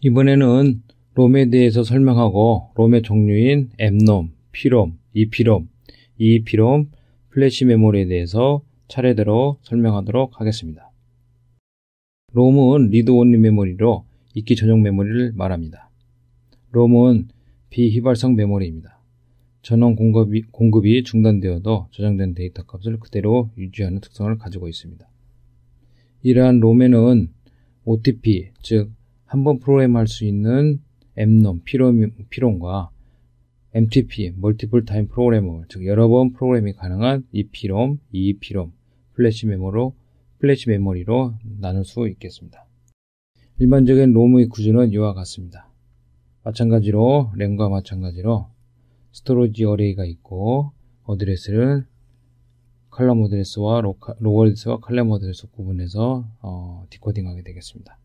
이번에는 롬에 대해서 설명하고 롬의 종류인 M롬, P롬, EP롬, EEP롬, 플래시 메모리에 대해서 차례대로 설명하도록 하겠습니다. 롬은 리드 온리 메모리로 읽기 전용 메모리를 말합니다. 롬은 비휘발성 메모리입니다. 전원 공급이 중단되어도 저장된 데이터 값을 그대로 유지하는 특성을 가지고 있습니다. 이러한 롬에는 OTP, 즉 한번 프로그램할 수 있는 M롬, P롬과 MTP, 멀티플 타임 프로그래머, 즉 여러 번 프로그램이 가능한 EP롬, EEP롬, 플래시 메모리로 나눌 수 있겠습니다. 일반적인 롬의 구조는 이와 같습니다. 마찬가지로 램과 마찬가지로 스토리지 어레이가 있고 어드레스를 컬럼 어드레스와 로우 어드레스와 컬럼 어드레스 구분해서 디코딩하게 되겠습니다.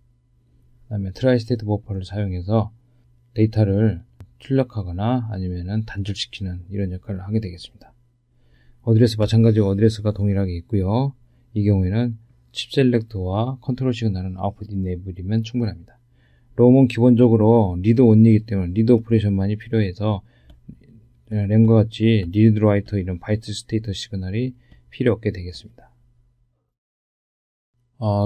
그 다음에 트라이스테이트 버퍼를 사용해서 데이터를 출력하거나 아니면은 단축시키는 이런 역할을 하게 되겠습니다. 어드레스 마찬가지로 어드레스가 동일하게 있고요. 이 경우에는 칩 셀렉트와 컨트롤 시그널은 아웃풋 이네이블이면 충분합니다. 롬은 기본적으로 리드 온리이기 때문에 리드 오퍼레이션만이 필요해서 램과 같이 리드 라이터 이런 바이트 스테이터 시그널이 필요 없게 되겠습니다.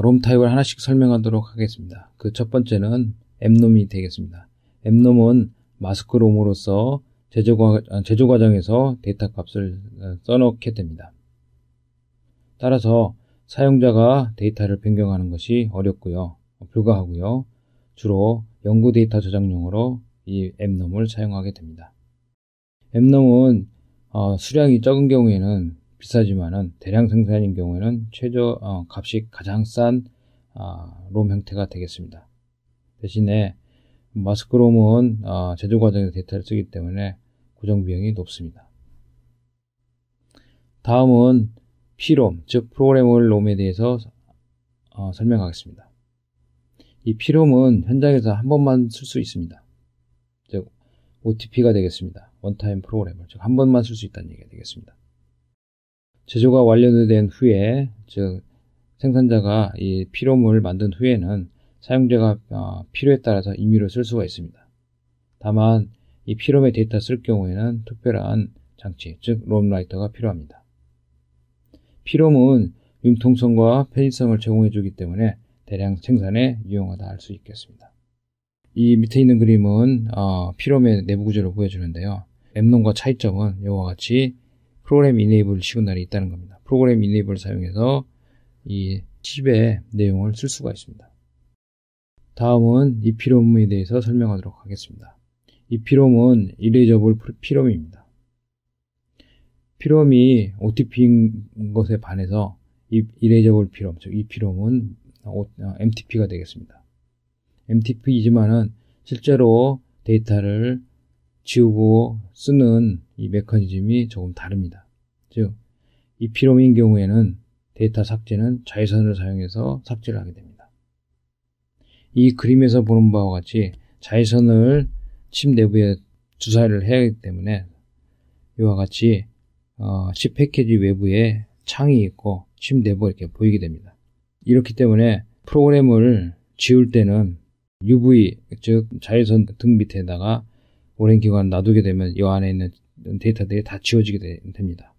롬 타입을 하나씩 설명하도록 하겠습니다. 그 첫 번째는 M롬이 되겠습니다. M롬은 마스크 롬으로서 제조 과정에서 데이터 값을 써넣게 됩니다. 따라서 사용자가 데이터를 변경하는 것이 어렵고요. 불가하고요. 주로 연구 데이터 저장용으로 이 M롬을 사용하게 됩니다. M롬은 수량이 적은 경우에는 비싸지만은 대량 생산인 경우에는 최저 값이 가장 싼 롬 형태가 되겠습니다. 대신에 마스크롬은 제조 과정에서 데이터를 쓰기 때문에 고정 비용이 높습니다. 다음은 P롬, 즉 프로그래머블 롬에 대해서 설명하겠습니다. 이 P롬은 현장에서 한 번만 쓸 수 있습니다. 즉 OTP가 되겠습니다. 원타임 프로그래머, 즉 한 번만 쓸 수 있다는 얘기가 되겠습니다. 제조가 완료된 후에, 즉 생산자가 이 P롬을 만든 후에는 사용자가 필요에 따라서 임의로 쓸 수가 있습니다. 다만 이 P롬의 데이터 쓸 경우에는 특별한 장치, 즉 롬 라이터가 필요합니다. P롬은 융통성과 편의성을 제공해 주기 때문에 대량 생산에 유용하다 할 수 있겠습니다. 이 밑에 있는 그림은 P롬의 내부 구조를 보여주는데요. M롬과 차이점은 이와 같이 프로그램 이네이블 시그널이 있다는 겁니다. 프로그램 이네이블을 사용해서 이 칩의 내용을 쓸 수가 있습니다. 다음은 EP롬에 대해서 설명하도록 하겠습니다. EP롬은 이레이저블 P롬입니다. P롬이 OTP인 것에 반해서 이레이저블 P롬, 즉 EP롬은 MTP가 되겠습니다. MTP이지만은 실제로 데이터를 지우고 쓰는 이 메커니즘이 조금 다릅니다. 즉, EP롬인 경우에는 데이터 삭제는 자외선을 사용해서 삭제를 하게 됩니다. 이 그림에서 보는 바와 같이 자외선을 칩 내부에 주사를 해야 하기 때문에 이와 같이 칩 패키지 외부에 창이 있고 칩 내부가 이렇게 보이게 됩니다. 이렇기 때문에 프로그램을 지울 때는 UV, 즉 자외선 등 밑에다가 오랜 기간 놔두게 되면 이 안에 있는 데이터들이 다 지워지게 됩니다.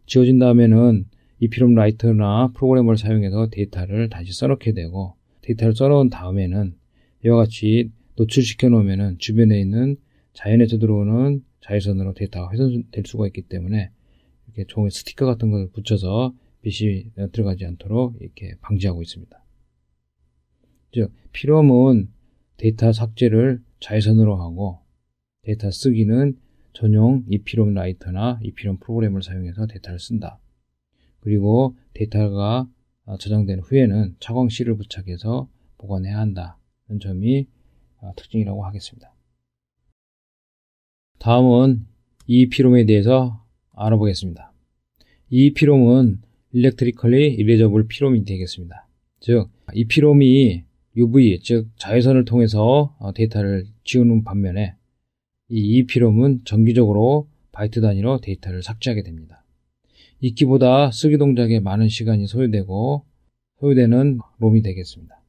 지워진 다음에는 EP롬 라이터나 프로그래머를 사용해서 데이터를 다시 써넣게 되고, 데이터를 써놓은 다음에는 이와 같이 노출시켜 놓으면은 주변에 있는 자연에서 들어오는 자외선으로 데이터가 훼손될 수가 있기 때문에 이렇게 종이 스티커 같은 걸 붙여서 빛이 들어가지 않도록 이렇게 방지하고 있습니다. 즉, P롬은 데이터 삭제를 자외선으로 하고 데이터 쓰기는 전용 EP롬 라이터나 EP롬 프로그램을 사용해서 데이터를 쓴다. 그리고 데이터가 저장된 후에는 차광실을 부착해서 보관해야 한다는 점이 특징이라고 하겠습니다. 다음은 EEP롬에 대해서 알아보겠습니다. EEP롬은 Electrically Erasable P롬이 되겠습니다. 즉, EP롬이 UV, 즉 자외선을 통해서 데이터를 지우는 반면에 이 EEP롬은 정기적으로 바이트 단위로 데이터를 삭제하게 됩니다. 읽기보다 쓰기 동작에 많은 시간이 소요되는 롬이 되겠습니다.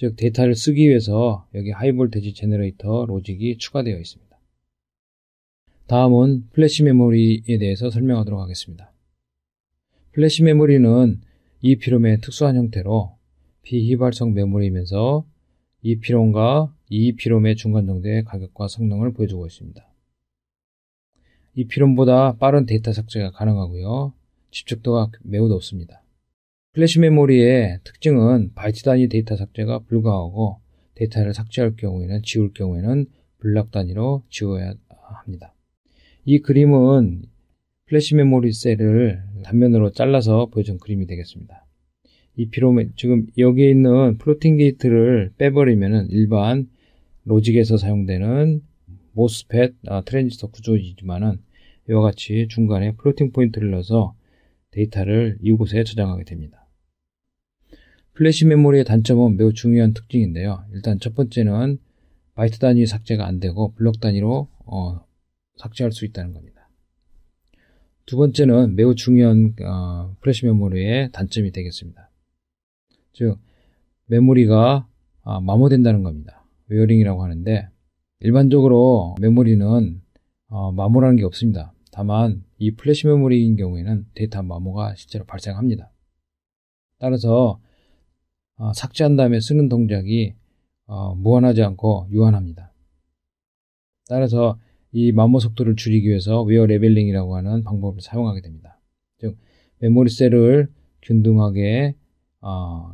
즉 데이터를 쓰기 위해서 여기 하이볼테지 제너레이터 로직이 추가되어 있습니다. 다음은 플래시 메모리에 대해서 설명하도록 하겠습니다. 플래시 메모리는 EEPROM의 특수한 형태로 비휘발성 메모리이면서 EEPROM과 EEPROM의 중간 정도의 가격과 성능을 보여주고 있습니다. EEPROM보다 빠른 데이터 삭제가 가능하고요. 집적도가 매우 높습니다. 플래시 메모리의 특징은 바이트 단위 데이터 삭제가 불가하고 데이터를 삭제할 경우에는 지울 경우에는 블락 단위로 지워야 합니다. 이 그림은 플래시 메모리 셀을 단면으로 잘라서 보여준 그림이 되겠습니다. 지금 여기에 있는 플로팅 게이트를 빼버리면 일반 로직에서 사용되는 모스펫 트랜지스터 구조이지만은 이와 같이 중간에 플로팅 포인트를 넣어서 데이터를 이곳에 저장하게 됩니다. 플래시 메모리의 단점은 매우 중요한 특징인데요. 일단 첫 번째는 바이트 단위 삭제가 안 되고 블록 단위로 삭제할 수 있다는 겁니다. 두 번째는 매우 중요한 플래시 메모리의 단점이 되겠습니다. 즉 메모리가 마모된다는 겁니다. 웨어링이라고 하는데 일반적으로 메모리는 마모라는 게 없습니다. 다만 이 플래시 메모리인 경우에는 데이터 마모가 실제로 발생합니다. 따라서 삭제한 다음에 쓰는 동작이 무한하지 않고 유한합니다. 따라서 이 마모 속도를 줄이기 위해서 웨어 레벨링이라고 하는 방법을 사용하게 됩니다. 즉 메모리 셀을 균등하게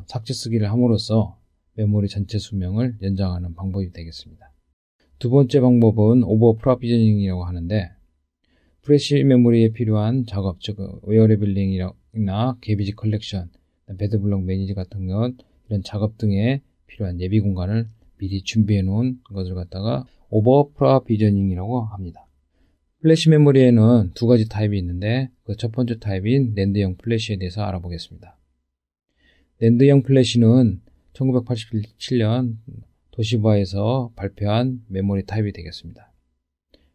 삭제 쓰기를 함으로써 메모리 전체 수명을 연장하는 방법이 되겠습니다. 두 번째 방법은 오버 프로비저닝이라고 하는데 플래시 메모리에 필요한 작업, 즉 웨어 레벨링이나 게비지 컬렉션, 배드블럭 매니지 같은 것 이런 작업 등에 필요한 예비 공간을 미리 준비해 놓은 것을 갖다가 오버 프로비저닝이라고 합니다. 플래시 메모리에는 두 가지 타입이 있는데 그 첫 번째 타입인 낸드형 플래시에 대해서 알아보겠습니다. 낸드형 플래시는 1987년 도시바에서 발표한 메모리 타입이 되겠습니다.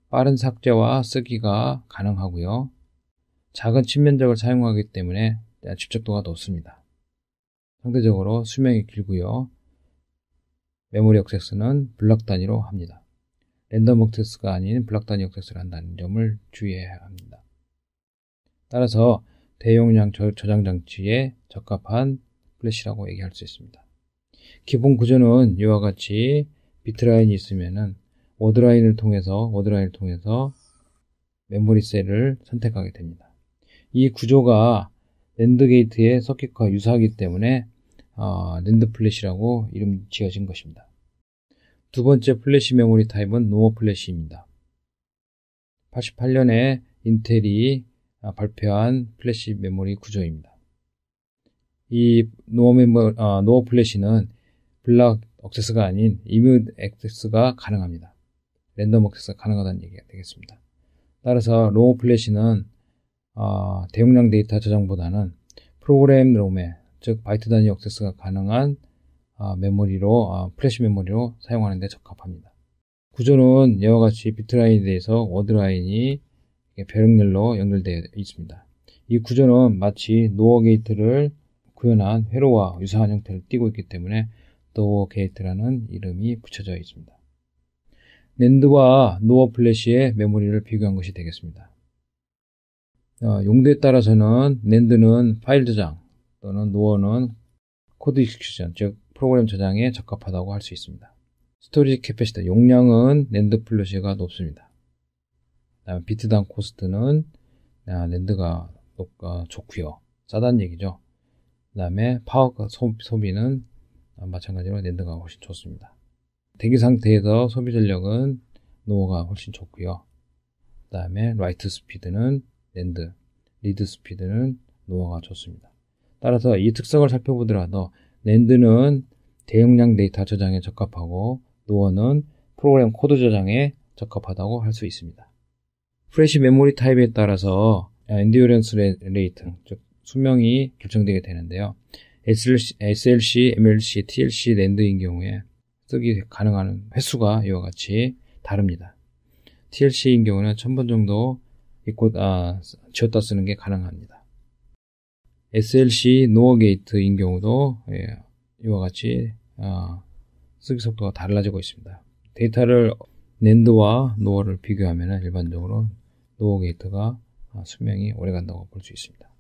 빠른 삭제와 쓰기가 가능하고요. 작은 칩면적을 사용하기 때문에 집적도가 높습니다. 상대적으로 수명이 길고요. 메모리 액세스는 블럭 단위로 합니다. 랜덤 액세스가 아닌 블럭 단위 액세스를 한다는 점을 주의해야 합니다. 따라서 대용량 저장 장치에 적합한 플래시라고 얘기할 수 있습니다. 기본 구조는 이와 같이 비트라인이 있으면은 워드라인을 통해서 메모리 셀을 선택하게 됩니다. 이 구조가 낸드 게이트의 서킷과 유사하기 때문에 낸드 플래시라고 이름 지어진 것입니다. 두 번째 플래시 메모리 타입은 노어 플래시입니다. 88년에 인텔이 발표한 플래시 메모리 구조입니다. 이 노어 플래시는 블락 액세스가 아닌 이뮤 액세스가 가능합니다. 랜덤 액세스가 가능하다는 얘기가 되겠습니다. 따라서 노어 플래시는 대용량 데이터 저장보다는 프로그램 롬에, 즉 바이트 단위 액세스가 가능한 메모리로 플래시 메모리로 사용하는 데 적합합니다. 구조는 이와 같이 비트라인에 대해서 워드라인이 배열렬로 연결되어 있습니다. 이 구조는 마치 노어 게이트를 구현한 회로와 유사한 형태를 띠고 있기 때문에 노어 게이트라는 이름이 붙여져 있습니다. 낸드와 노어 플래시의 메모리를 비교한 것이 되겠습니다. 용도에 따라서는 낸드는 파일 저장 또는 노어는 코드 익스큐션, 즉 프로그램 저장에 적합하다고 할 수 있습니다. 스토리지 캐패시터 용량은 낸드 플래시가 높습니다. 그다음에 비트당 코스트는 낸드가 좋고요. 싸다는 얘기죠. 그 다음에 파워 소비는 마찬가지로 낸드가 훨씬 좋습니다. 대기 상태에서 소비 전력은 노어가 훨씬 좋고요. 그 다음에 라이트 스피드는 낸드, 리드 스피드는 노어가 좋습니다. 따라서 이 특성을 살펴보더라도 낸드는 대용량 데이터 저장에 적합하고 노어는 프로그램 코드 저장에 적합하다고 할 수 있습니다. 플래시 메모리 타입에 따라서 엔듀어런스 레이트, 즉 수명이 결정되게 되는데요. SLC, MLC, TLC 낸드인 경우에 쓰기 가능한 횟수가 이와 같이 다릅니다. TLC인 경우는 1000번 정도 지웠다 쓰는 게 가능합니다. SLC 노어 게이트인 경우도 이와 같이 쓰기 속도가 달라지고 있습니다. 데이터를 낸드와 노어를 비교하면 일반적으로 노어 게이트가 수명이 오래 간다고 볼 수 있습니다.